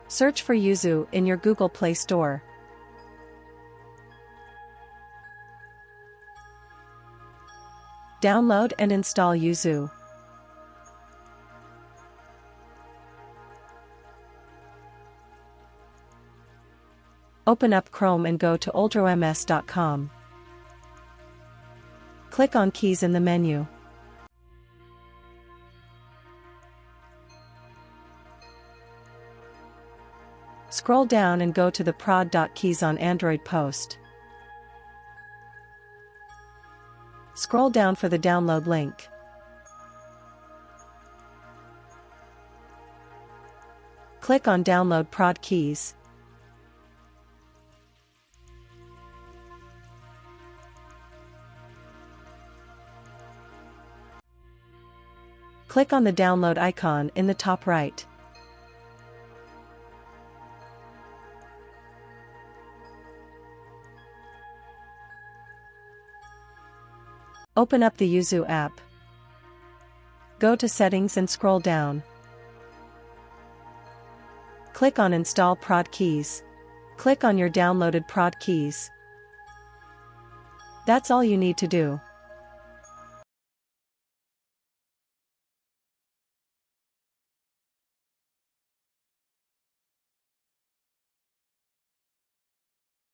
Search for Yuzu in your Google Play Store. Download and install Yuzu. Open up Chrome and go to ultraoms.com. Click on Keys in the menu. Scroll down and go to the prod.keys on Android post. Scroll down for the download link. Click on Download Prod Keys. Click on the download icon in the top right. Open up the Yuzu app. Go to Settings and scroll down. Click on Install Prod Keys. Click on your downloaded prod keys. That's all you need to do.